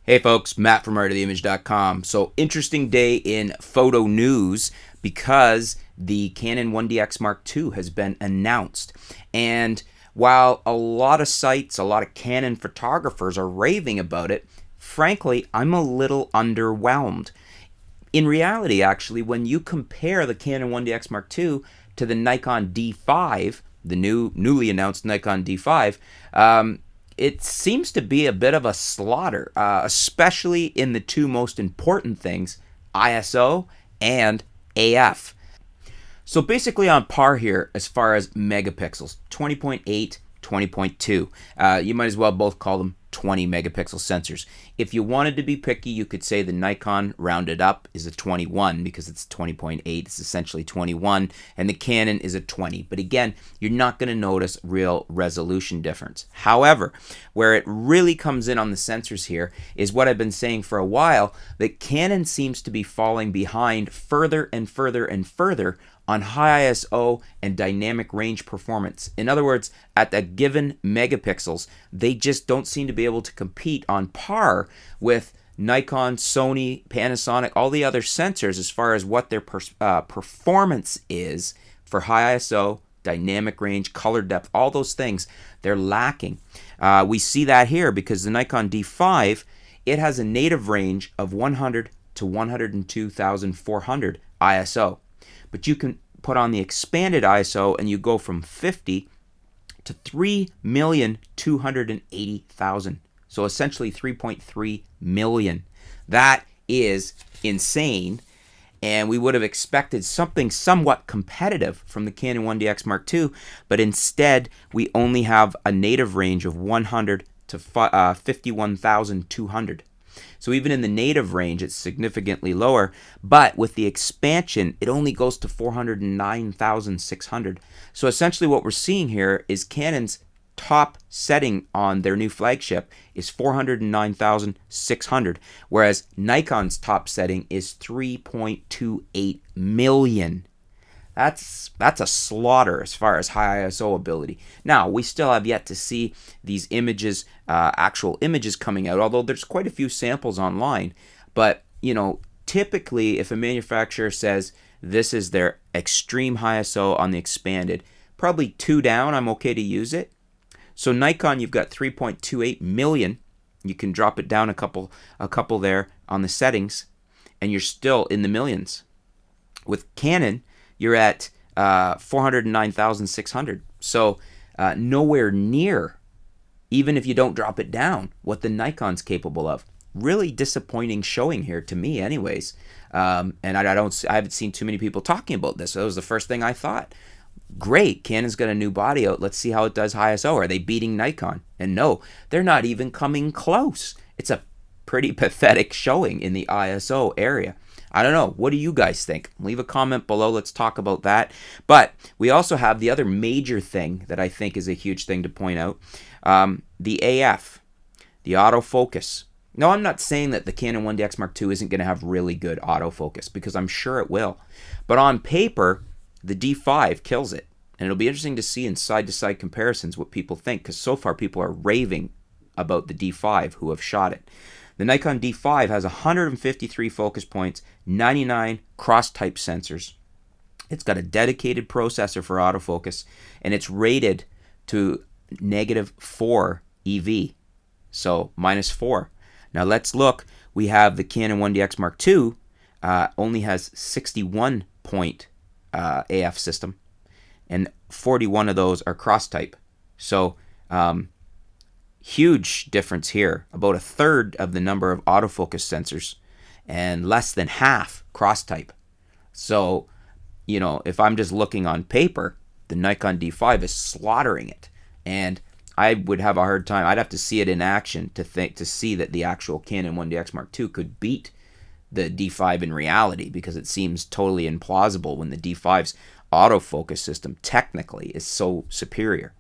Hey folks, Matt from artoftheimage.com. So interesting day in photo news because the Canon 1DX Mark II has been announced. And while a lot of sites, a lot of Canon photographers are raving about it, frankly, I'm a little underwhelmed. In reality, actually, when you compare the Canon 1DX Mark II to the Nikon D5, the newly announced Nikon D5, it seems to be a bit of a slaughter, especially in the two most important things, ISO and AF. So basically on par here as far as megapixels, 20.8, 20.2. You might as well both call them 20 megapixel sensors. If you wanted to be picky, you could say the Nikon rounded up is a 21 because it's 20.8, it's essentially 21, and the Canon is a 20. But again, you're not going to notice real resolution difference. However, where it really comes in on the sensors here is what I've been saying for a while, that Canon seems to be falling behind further and further and further on high ISO and dynamic range performance. In other words, at the given megapixels, they just don't seem to be able to compete on par with Nikon, Sony, Panasonic, all the other sensors as far as what their performance is for high ISO, dynamic range, color depth, all those things. They're lacking. We see that here because the Nikon D5, it has a native range of 100 to 102,400 ISO. But you can put on the expanded ISO and you go from 50 to 3,280,000. So essentially 3.3 million. That is insane. And we would have expected something somewhat competitive from the Canon 1DX Mark II, but instead we only have a native range of 100 to 51,200. So even in the native range, it's significantly lower, but with the expansion, it only goes to 409,600. So essentially what we're seeing here is Canon's top setting on their new flagship is 409,600, whereas Nikon's top setting is 3.28 million. That's a slaughter as far as high ISO ability. Now, we still have yet to see these images, actual images coming out, although there's quite a few samples online. But, typically if a manufacturer says this is their extreme high ISO on the expanded, probably 2 down, I'm okay to use it. So Nikon, you've got 3.28 million. You can drop it down a couple there on the settings, and you're still in the millions. With Canon, you're at 409,600. So nowhere near, even if you don't drop it down, what the Nikon's capable of. Really disappointing showing here to me anyways. And I haven't seen too many people talking about this. So that was the first thing I thought. Great, Canon's got a new body out. Let's see how it does high ISO. Are they beating Nikon? And no, they're not even coming close. It's a pretty pathetic showing in the ISO area. I don't know. What do you guys think? Leave a comment below. Let's talk about that. But we also have the other major thing that I think is a huge thing to point out. The AF, the autofocus. No, I'm not saying that the Canon 1DX Mark II isn't going to have really good autofocus, because I'm sure it will. But on paper, the D5 kills it. And it'll be interesting to see in side-to-side comparisons what people think, because so far people are raving about the D5 who have shot it. The Nikon D5 has 153 focus points, 99 cross-type sensors. It's got a dedicated processor for autofocus, and it's rated to -4 EV, so -4. Now let's look. We have the Canon 1DX Mark II, only has 61 point AF system, and 41 of those are cross-type. So huge difference here, about a third of the number of autofocus sensors and less than half cross-type. So, if I'm just looking on paper, the Nikon D5 is slaughtering it. And I would have a hard time. I'd have to see it in action to see that the actual Canon 1DX Mark II could beat the D5 in reality, because it seems totally implausible when the D5's autofocus system technically is so superior.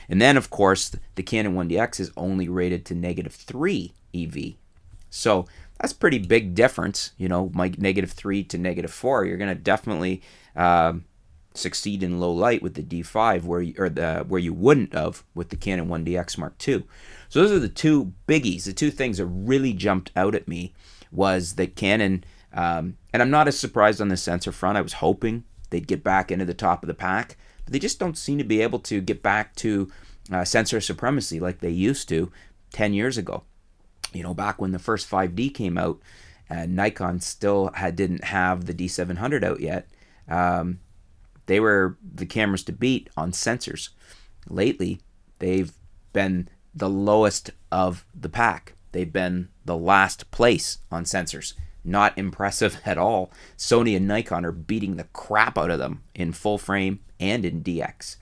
And then, of course, the Canon 1DX is only rated to -3 EV. So that's pretty big difference, like -3 to -4. You're going to definitely succeed in low light with the D5 where you wouldn't have with the Canon 1DX Mark II. So those are the two biggies. The two things that really jumped out at me was that Canon, and I'm not as surprised on the sensor front. I was hoping they'd get back into the top of the pack, but they just don't seem to be able to get back to sensor supremacy like they used to 10 years ago. You know, back when the first 5D came out, and Nikon still didn't have the D700 out yet. They were the cameras to beat on sensors. Lately, they've been the lowest of the pack. They've been the last place on sensors. Not impressive at all. Sony and Nikon are beating the crap out of them in full frame and in DX.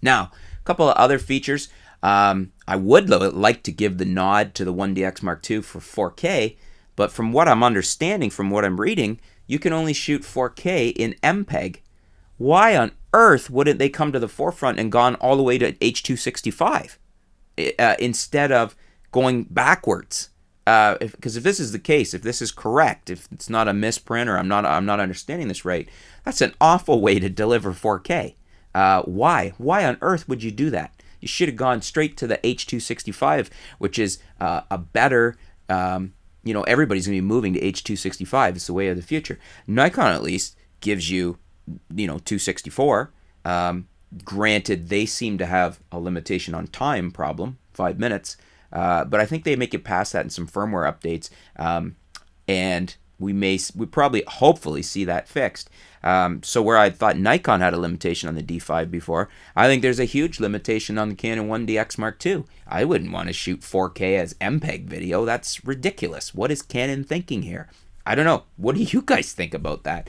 Now, a couple of other features. I would like to give the nod to the 1DX Mark II for 4K, but from what I'm understanding, from what I'm reading, you can only shoot 4K in MPEG. Why on earth wouldn't they come to the forefront and gone all the way to H.265 instead of going backwards? Because if this is the case, if this is correct, if it's not a misprint or I'm not understanding this right, that's an awful way to deliver 4K. Why on earth would you do that? You should have gone straight to the H.265, which is a better, everybody's going to be moving to H.265. It's the way of the future. Nikon at least gives you, 264. Granted, they seem to have a limitation on time problem, 5 minutes, but I think they make it past that in some firmware updates, and we probably hopefully see that fixed. So where I thought Nikon had a limitation on the D5 before, I think there's a huge limitation on the Canon 1DX Mark II. I wouldn't want to shoot 4K as MPEG video. That's ridiculous. What is Canon thinking here? I don't know. What do you guys think about that?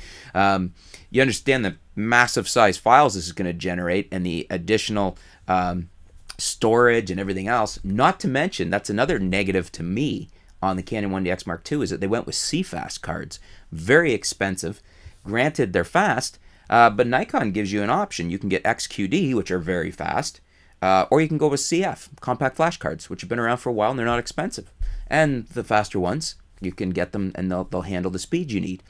You understand the massive size files this is going to generate and the additional storage and everything else. Not to mention, that's another negative to me on the Canon 1DX Mark II, is that they went with CFast cards. Very expensive. Granted, they're fast, but Nikon gives you an option. You can get XQD, which are very fast, or you can go with CF, compact flash cards, which have been around for a while and they're not expensive. And the faster ones, you can get them and they'll handle the speed you need.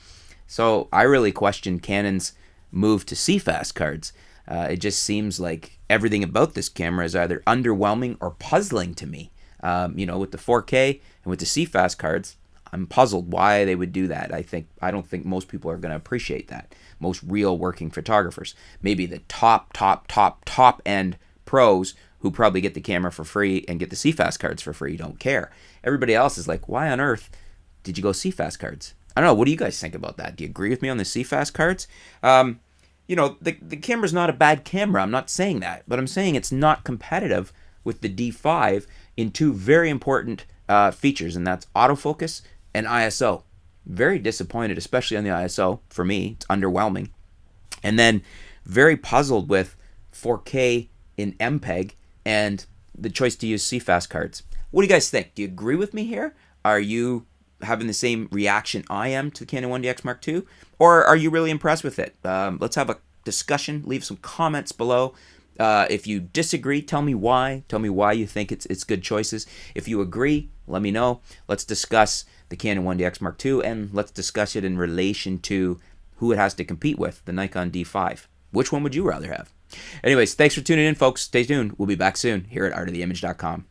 So I really question Canon's move to CFast cards. It just seems like everything about this camera is either underwhelming or puzzling to me. With the 4K and with the CFast cards, I'm puzzled why they would do that. I don't think most people are going to appreciate that. Most real working photographers, maybe the top end pros who probably get the camera for free and get the CFast cards for free, don't care. Everybody else is like, why on earth did you go CFast cards? I don't know. What do you guys think about that? Do you agree with me on the CFast cards? The camera's not a bad camera. I'm not saying that, but I'm saying it's not competitive with the D5 in two very important features, and that's autofocus and ISO. Very disappointed, especially on the ISO. For me, it's underwhelming. And then very puzzled with 4K in MPEG and the choice to use CFast cards. What do you guys think? Do you agree with me here? Are you having the same reaction I am to the Canon 1DX Mark II? Or are you really impressed with it? Let's have a discussion. Leave some comments below. If you disagree, tell me why. Tell me why you think it's good choices. If you agree, let me know. Let's discuss the Canon 1DX Mark II, and let's discuss it in relation to who it has to compete with, the Nikon D5. Which one would you rather have? Anyways, thanks for tuning in, folks. Stay tuned. We'll be back soon here at artoftheimage.com.